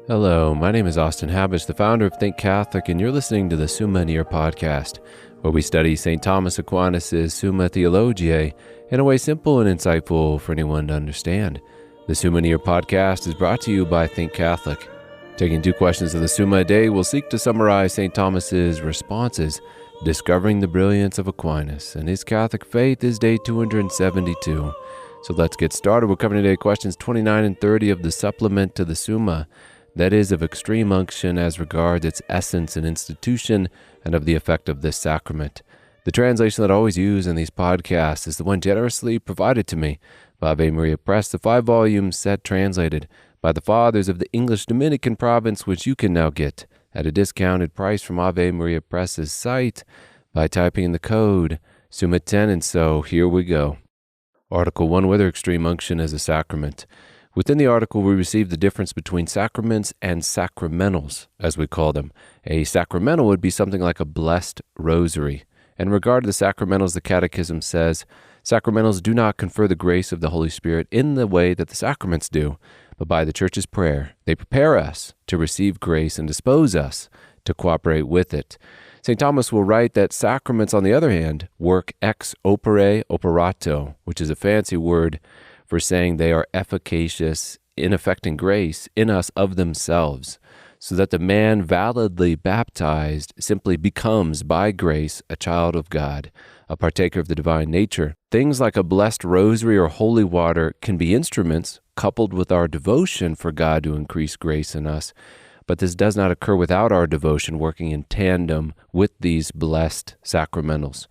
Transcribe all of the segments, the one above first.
Hello, my name is Austin Habish, the founder of Think Catholic, and you're listening to the Summa podcast, where we study St. Thomas Aquinas' Summa Theologiae in a way simple and insightful for anyone to understand. The Summa podcast is brought to you by Think Catholic. Taking 2 questions of the Summa a day, we'll seek to summarize St. Thomas's responses, discovering the brilliance of Aquinas and his Catholic faith is day 272. So let's get started. We're covering today questions 29 and 30 of the supplement to the Summa, that is, of Extreme Unction as regards its essence and institution, and of the effect of this sacrament. The translation that I always use in these podcasts is the one generously provided to me by Ave Maria Press, the 5-volume set translated by the Fathers of the English Dominican province, which you can now get at a discounted price from Ave Maria Press's site by typing in the code SUMMA10, and so here we go. Article 1, whether Extreme Unction is a sacrament. Within the article, we receive the difference between sacraments and sacramentals, as we call them. A sacramental would be something like a blessed rosary. In regard to the sacramentals, the Catechism says, sacramentals do not confer the grace of the Holy Spirit in the way that the sacraments do, but by the Church's prayer. They prepare us to receive grace and dispose us to cooperate with it. St. Thomas will write that sacraments, on the other hand, work ex opere operato, which is a fancy word for saying they are efficacious in effecting grace in us of themselves, so that the man validly baptized simply becomes, by grace, a child of God, a partaker of the divine nature. Things like a blessed rosary or holy water can be instruments coupled with our devotion for God to increase grace in us, but this does not occur without our devotion working in tandem with these blessed sacramentals.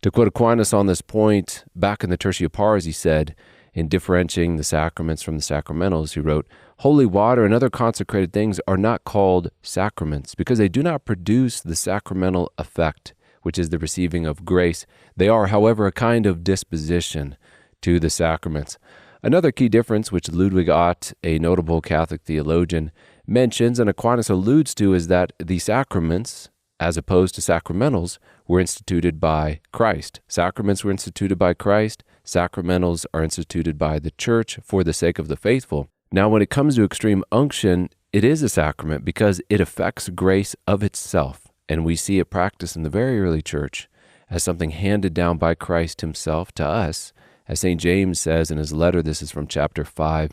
To quote Aquinas on this point, back in the Tertia Pars, he said, in differentiating the sacraments from the sacramentals, he wrote, holy water and other consecrated things are not called sacraments because they do not produce the sacramental effect, which is the receiving of grace. They are, however, a kind of disposition to the sacraments. Another key difference, which Ludwig Ott, a notable Catholic theologian, mentions and Aquinas alludes to, is that the sacraments, as opposed to sacramentals, were instituted by Christ. Sacraments were instituted by Christ. Sacramentals are instituted by the Church for the sake of the faithful. Now, when it comes to extreme unction, it is a sacrament because it affects grace of itself, and we see it practiced in the very early Church as something handed down by Christ himself to us. As St. James says in his letter, this is from chapter 5,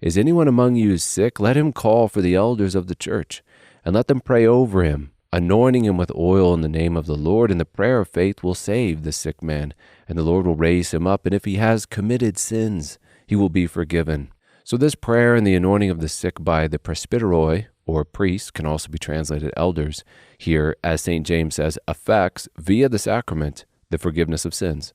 is anyone among you sick? Let him call for the elders of the church, and let them pray over him, anointing him with oil in the name of the Lord, and the prayer of faith will save the sick man, and the Lord will raise him up, and if he has committed sins, he will be forgiven. So this prayer and the anointing of the sick by the presbyteroi, or priests, can also be translated elders, here, as St. James says, affects, via the sacrament, the forgiveness of sins.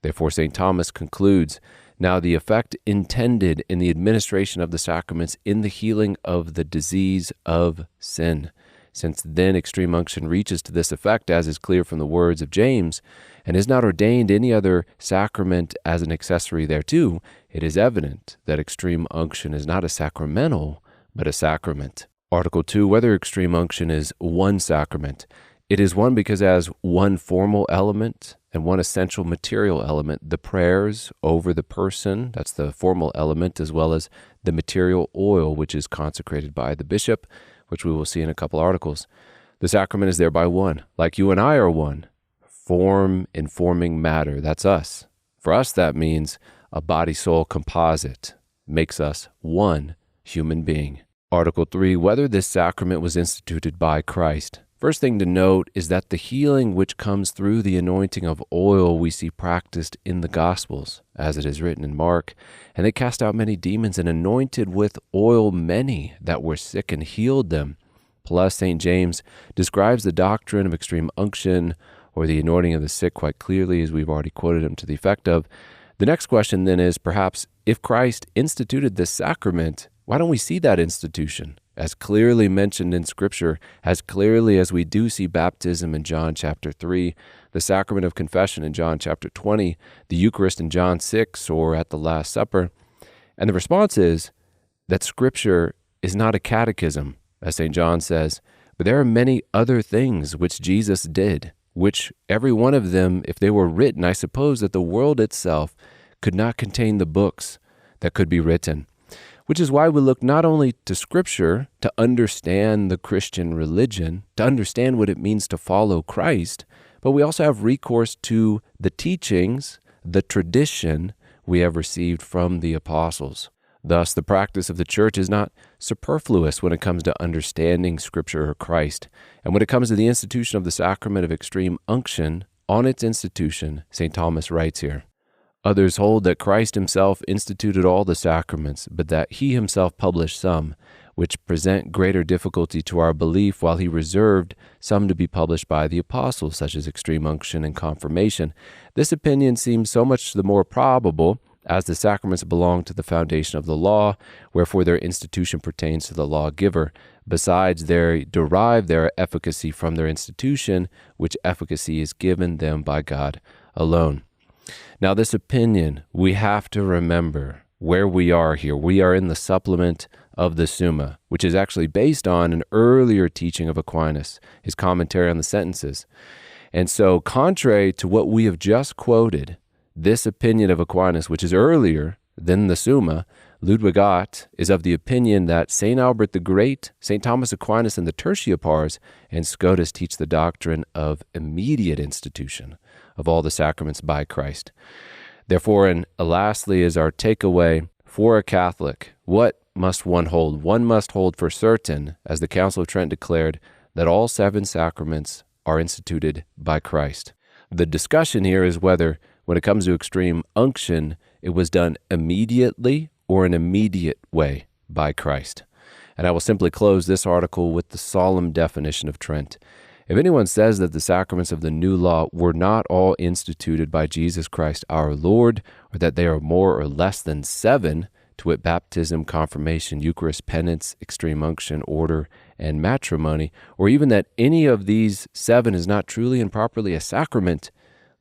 Therefore, St. Thomas concludes, now the effect intended in the administration of the sacraments in the healing of the disease of sin. Since then extreme unction reaches to this effect, as is clear from the words of James, and is not ordained any other sacrament as an accessory thereto, it is evident that extreme unction is not a sacramental, but a sacrament. Article 2, whether extreme unction is one sacrament. It is one because it has one formal element and one essential material element, the prayers over the person, that's the formal element, as well as the material oil, which is consecrated by the bishop, which we will see in a couple articles. The sacrament is thereby one, like you and I are one. Form informing matter, that's us. For us, that means a body-soul composite, makes us one human being. Article 3, whether this sacrament was instituted by Christ. First thing to note is that the healing which comes through the anointing of oil we see practiced in the Gospels, as it is written in Mark, and they cast out many demons and anointed with oil many that were sick and healed them. Plus, St. James describes the doctrine of extreme unction or the anointing of the sick quite clearly, as we've already quoted him to the effect of. The next question then is, perhaps, if Christ instituted this sacrament, why don't we see that institution as clearly mentioned in Scripture, as clearly as we do see baptism in John chapter 3, the sacrament of confession in John chapter 20, the Eucharist in John 6, or at the Last Supper? And the response is that Scripture is not a catechism, as St. John says, but there are many other things which Jesus did, which every one of them, if they were written, I suppose that the world itself could not contain the books that could be written. which is why we look not only to Scripture to understand the Christian religion, to understand what it means to follow Christ, but we also have recourse to the teachings, the tradition we have received from the apostles. Thus, the practice of the church is not superfluous when it comes to understanding Scripture or Christ. And when it comes to the institution of the sacrament of extreme unction, on its institution, St. Thomas writes here, "Others hold that Christ himself instituted all the sacraments, but that he himself published some, which present greater difficulty to our belief, while he reserved some to be published by the apostles, such as extreme unction and confirmation. This opinion seems so much the more probable, as the sacraments belong to the foundation of the law, wherefore their institution pertains to the lawgiver. Besides, they derive their efficacy from their institution, which efficacy is given them by God alone." Now, this opinion, we have to remember where we are here. We are in the supplement of the Summa, which is actually based on an earlier teaching of Aquinas, his commentary on the sentences. And so, contrary to what we have just quoted, this opinion of Aquinas, which is earlier than the Summa, Ludwig Ott is of the opinion that St. Albert the Great, St. Thomas Aquinas, and the Tertiapars and Scotus teach the doctrine of immediate institution of all the sacraments by Christ. Therefore, and lastly, is our takeaway for a Catholic. What must one hold? One must hold for certain, as the Council of Trent declared, that all 7 sacraments are instituted by Christ. The discussion here is whether, when it comes to extreme unction, it was done immediately or an immediate way by Christ. And I will simply close this article with the solemn definition of Trent. If anyone says that the sacraments of the new law were not all instituted by Jesus Christ our Lord, or that they are more or less than 7, to wit, baptism, confirmation, Eucharist, penance, extreme unction, order, and matrimony, or even that any of these 7 is not truly and properly a sacrament,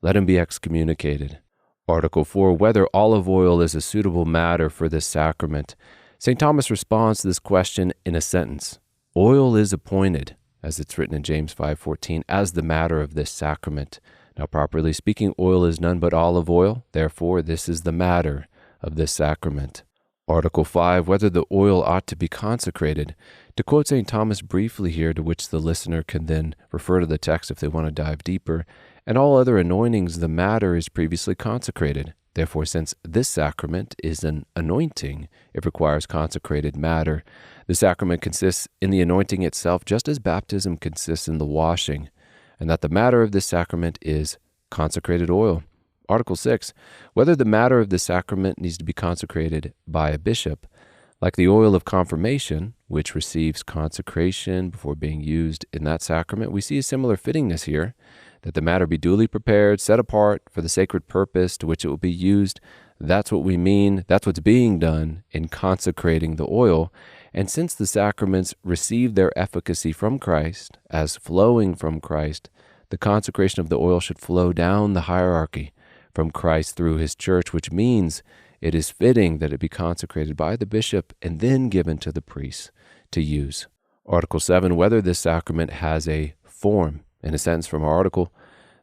let him be excommunicated. Article 4, whether olive oil is a suitable matter for this sacrament. St. Thomas responds to this question in a sentence. Oil is appointed, as it's written in James 5:14, as the matter of this sacrament. Now, properly speaking, oil is none but olive oil. Therefore, this is the matter of this sacrament. Article 5, whether the oil ought to be consecrated. To quote St. Thomas briefly here, to which the listener can then refer to the text if they want to dive deeper, and all other anointings, the matter is previously consecrated. Therefore, since this sacrament is an anointing, it requires consecrated matter. The sacrament consists in the anointing itself, just as baptism consists in the washing, and that the matter of this sacrament is consecrated oil. Article 6, whether the matter of the sacrament needs to be consecrated by a bishop. Like the oil of confirmation, which receives consecration before being used in that sacrament, we see a similar fittingness here, that the matter be duly prepared, set apart for the sacred purpose to which it will be used. That's what we mean, that's what's being done in consecrating the oil. And since the sacraments receive their efficacy from Christ, as flowing from Christ, the consecration of the oil should flow down the hierarchy from Christ through his church, which means it is fitting that it be consecrated by the bishop and then given to the priests to use. Article 7, whether this sacrament has a form. In a sentence from our article,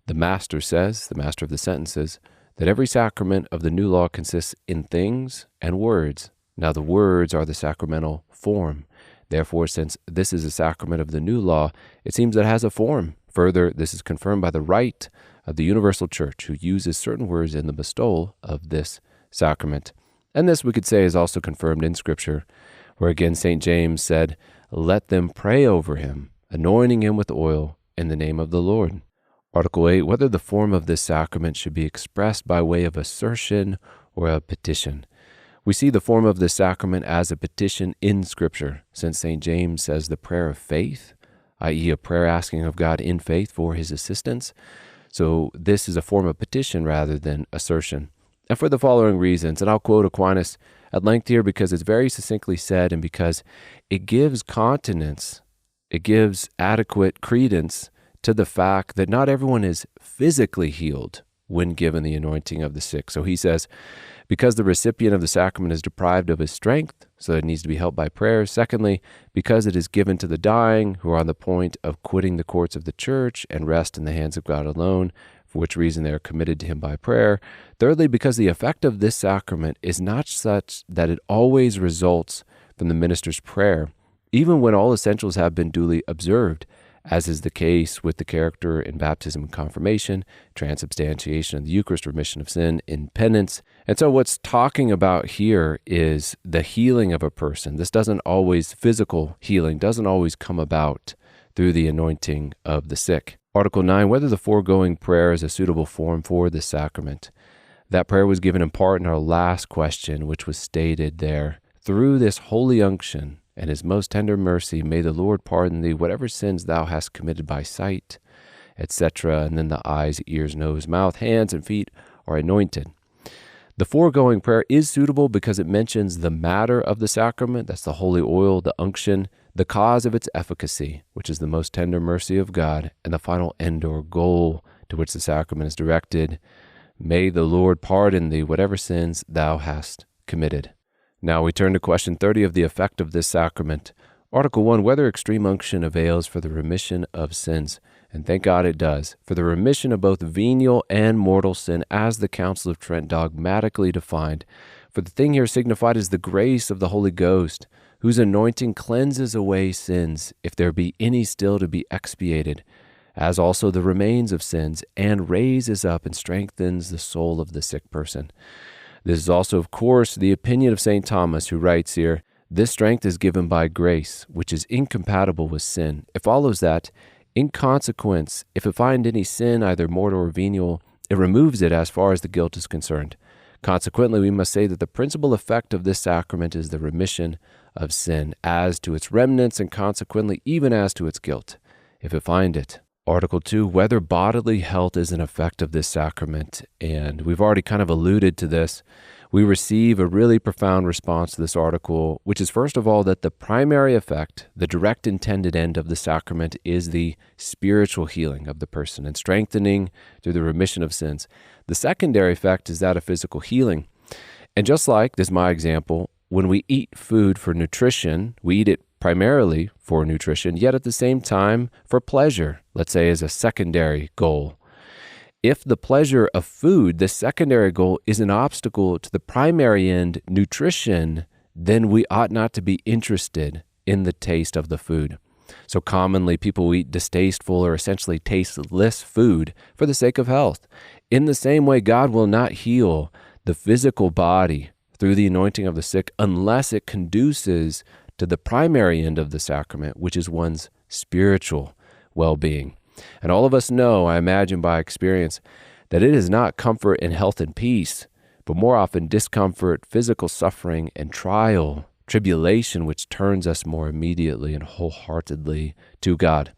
the master says, the master of the sentences, that every sacrament of the new law consists in things and words. Now the words are the sacramental form. Therefore, since this is a sacrament of the new law, it seems that it has a form. Further, this is confirmed by the rite of the universal church, who uses certain words in the bestowal of this sacrament. And this, we could say, is also confirmed in Scripture, where again St. James said, let them pray over him, anointing him with oil in the name of the Lord. Article 8, whether the form of this sacrament should be expressed by way of assertion or a petition. We see the form of this sacrament as a petition in Scripture, since St. James says the prayer of faith, i.e. a prayer asking of God in faith for his assistance. So this is a form of petition rather than assertion. And for the following reasons, and I'll quote Aquinas at length here because it's very succinctly said and because it gives continence, it gives adequate credence to the fact that not everyone is physically healed when given the anointing of the sick. So he says, because the recipient of the sacrament is deprived of his strength, so it needs to be helped by prayers. Secondly, because it is given to the dying who are on the point of quitting the courts of the church and rest in the hands of God alone, for which reason they are committed to him by prayer. Thirdly, because the effect of this sacrament is not such that it always results from the minister's prayer, even when all essentials have been duly observed, as is the case with the character in baptism and confirmation, transubstantiation of the Eucharist, remission of sin, in penance. And so what's talking about here is the healing of a person. This doesn't always, physical healing doesn't always come about through the anointing of the sick. Article 9, whether the foregoing prayer is a suitable form for this sacrament. That prayer was given in part in our last question, which was stated there. Through this holy unction and his most tender mercy, may the Lord pardon thee whatever sins thou hast committed by sight, etc. And then the eyes, ears, nose, mouth, hands, and feet are anointed. The foregoing prayer is suitable because it mentions the matter of the sacrament, that's the holy oil, the unction, the cause of its efficacy, which is the most tender mercy of God, and the final end or goal to which the sacrament is directed. May the Lord pardon thee whatever sins thou hast committed. Now we turn to question 30 of the effect of this sacrament. Article 1, whether extreme unction avails for the remission of sins. And thank God it does. For the remission of both venial and mortal sin, as the Council of Trent dogmatically defined. For the thing here signified is the grace of the Holy Ghost, whose anointing cleanses away sins, if there be any still to be expiated, as also the remains of sins, and raises up and strengthens the soul of the sick person. This is also, of course, the opinion of St. Thomas, who writes here, this strength is given by grace, which is incompatible with sin. It follows that, in consequence, if it find any sin, either mortal or venial, it removes it as far as the guilt is concerned. Consequently, we must say that the principal effect of this sacrament is the remission of sin, as to its remnants, and consequently even as to its guilt, if it find it. Article 2, whether bodily health is an effect of this sacrament. And we've already kind of alluded to this. We receive a really profound response to this article, which is first of all that the primary effect, the direct intended end of the sacrament, is the spiritual healing of the person and strengthening through the remission of sins. The secondary effect is that of physical healing. And just like, this is my example, when we eat food for nutrition, we eat it primarily for nutrition, yet at the same time for pleasure, let's say as a secondary goal. If the pleasure of food, the secondary goal, is an obstacle to the primary end, nutrition, then we ought not to be interested in the taste of the food. So commonly people eat distasteful or essentially tasteless food for the sake of health. In the same way, God will not heal the physical body through the anointing of the sick unless it conduces to the primary end of the sacrament, which is one's spiritual well-being. And all of us know, I imagine by experience, that it is not comfort and health and peace, but more often discomfort, physical suffering, and trial, tribulation, which turns us more immediately and wholeheartedly to God.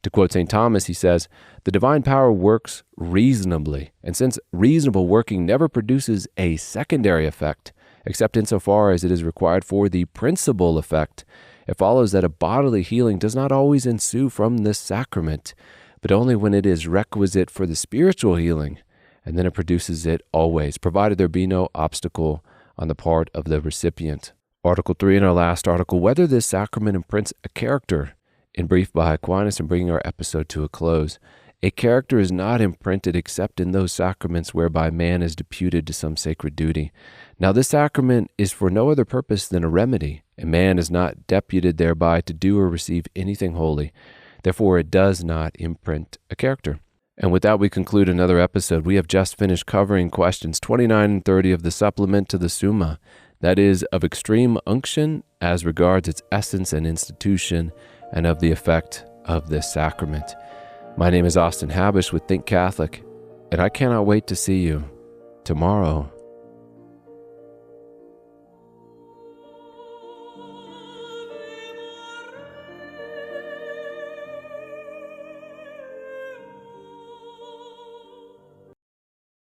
To quote St. Thomas, he says, the divine power works reasonably, and since reasonable working never produces a secondary effect, except insofar as it is required for the principal effect, it follows that a bodily healing does not always ensue from this sacrament, but only when it is requisite for the spiritual healing, and then it produces it always, provided there be no obstacle on the part of the recipient. Article 3 in our last article, whether this sacrament imprints a character. In brief, by Aquinas, and bringing our episode to a close. A character is not imprinted except in those sacraments whereby man is deputed to some sacred duty. Now this sacrament is for no other purpose than a remedy, and man is not deputed thereby to do or receive anything holy. Therefore it does not imprint a character. And with that we conclude another episode. We have just finished covering questions 29 and 30 of the supplement to the Summa, that is, of extreme unction as regards its essence and institution, and of the effect of this sacrament. My name is Austin Habish with Think Catholic, and I cannot wait to see you tomorrow.